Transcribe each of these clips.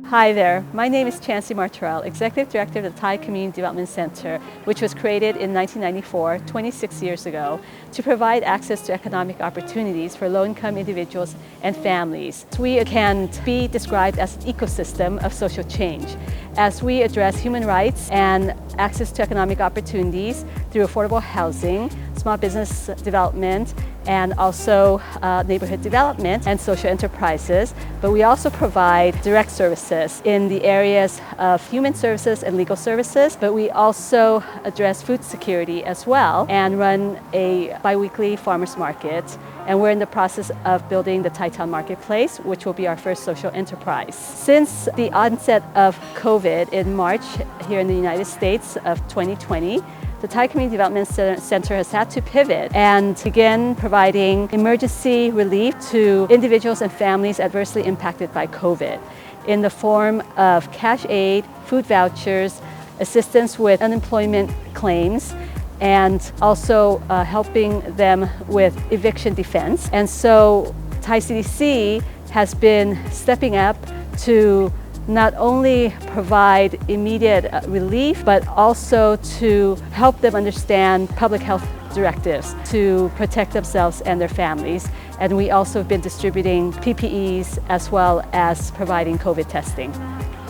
Hi there, my name is Chancy Martorell, Executive Director of the Thai Community Development Center, which was created in 1994, 26 years ago, to provide access to economic opportunities for low-income individuals and families. We can be described as an ecosystem of social change, as we address human rights and access to economic opportunities through affordable housing, small business development, and also neighborhood development and social enterprises. But we also provide direct services in the areas of human services and legal services. But we also address food security as well and run a bi-weekly farmers market. And we're in the process of building the Thai Town Marketplace, which will be our first social enterprise. Since the onset of COVID in March here in the United States of 2020, the Thai Community Development Center has had to pivot and begin providing emergency relief to individuals and families adversely impacted by COVID in the form of cash aid, food vouchers, assistance with unemployment claims, and also helping them with eviction defense. And so Thai CDC has been stepping up to not only provide immediate relief, but also to help them understand public health directives to protect themselves and their families. And we also have been distributing PPEs as well as providing COVID testing.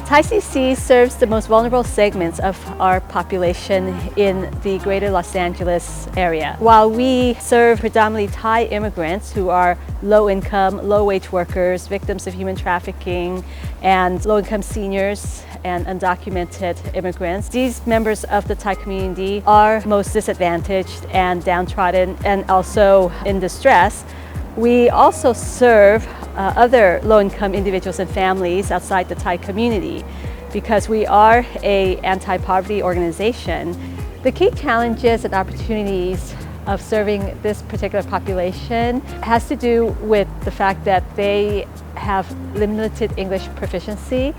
Thai CDC serves the most vulnerable segments of our population in the greater Los Angeles area. While we serve predominantly Thai immigrants who are low-income, low-wage workers, victims of human trafficking, and low-income seniors and undocumented immigrants, these members of the Thai community are most disadvantaged and downtrodden and also in distress. We also serve other low-income individuals and families outside the Thai community because we are an anti-poverty organization. The key challenges and opportunities of serving this particular population has to do with the fact that they have limited English proficiency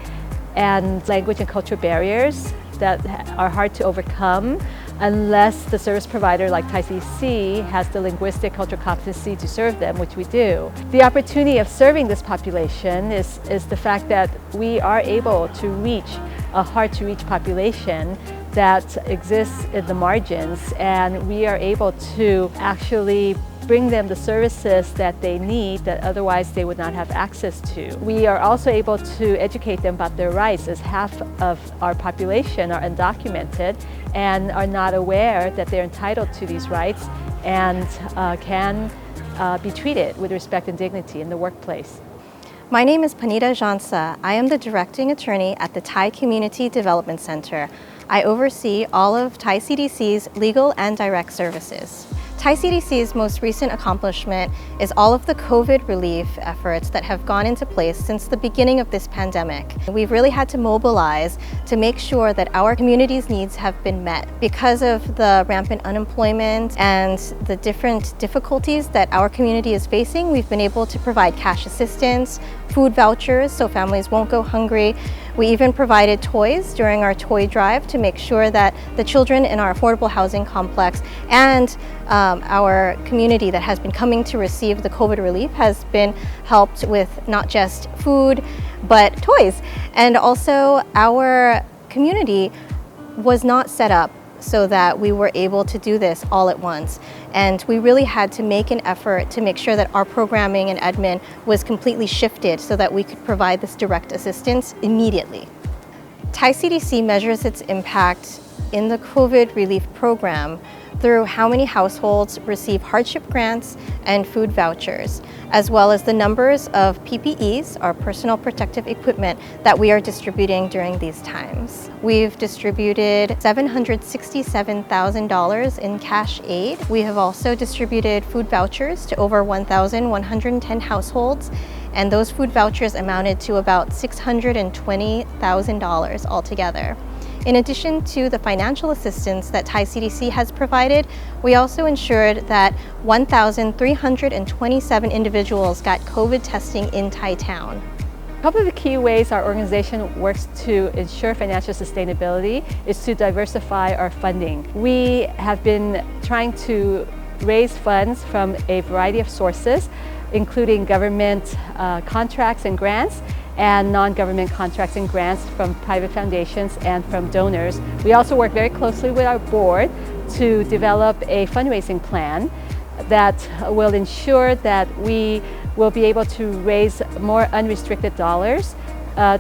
and language and cultural barriers that are hard to overcome unless the service provider like Thai CDC has the linguistic cultural competency to serve them, which we do. The opportunity of serving this population is the fact that we are able to reach a hard-to-reach population that exists in the margins, and we are able to actually bring them the services that they need that otherwise they would not have access to. We are also able to educate them about their rights, as half of our population are undocumented and are not aware that they're entitled to these rights and can be treated with respect and dignity in the workplace. My name is Panita Jansa. I am the Directing Attorney at the Thai Community Development Center. I oversee all of Thai CDC's legal and direct services. Thai CDC's most recent accomplishment is all of the COVID relief efforts that have gone into place since the beginning of this pandemic. We've really had to mobilize to make sure that our community's needs have been met. Because of the rampant unemployment and the different difficulties that our community is facing, we've been able to provide cash assistance, food vouchers so families won't go hungry. We even provided toys during our toy drive to make sure that the children in our affordable housing complex and our community that has been coming to receive the COVID relief has been helped with not just food, but toys. And also our community was not set up so that we were able to do this all at once. And we really had to make an effort to make sure that our programming and admin was completely shifted so that we could provide this direct assistance immediately. Thai CDC measures its impact in the COVID relief program through how many households receive hardship grants and food vouchers, as well as the numbers of PPEs, our personal protective equipment, that we are distributing during these times. We've distributed $767,000 in cash aid. We have also distributed food vouchers to over 1,110 households, and those food vouchers amounted to about $620,000 altogether. In addition to the financial assistance that Thai CDC has provided, we also ensured that 1,327 individuals got COVID testing in Thai Town. A couple of the key ways our organization works to ensure financial sustainability is to diversify our funding. We have been trying to raise funds from a variety of sources, including government contracts and grants, and non-government contracts and grants from private foundations and from donors. We also work very closely with our board to develop a fundraising plan that will ensure that we will be able to raise more unrestricted dollars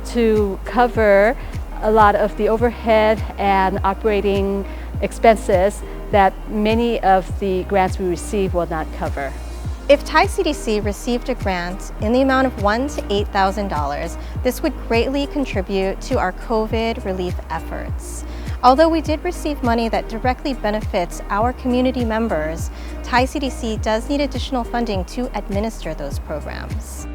to cover a lot of the overhead and operating expenses that many of the grants we receive will not cover. If Thai CDC received a grant in the amount of $1,000 to $8,000, this would greatly contribute to our COVID relief efforts. Although we did receive money that directly benefits our community members, Thai CDC does need additional funding to administer those programs.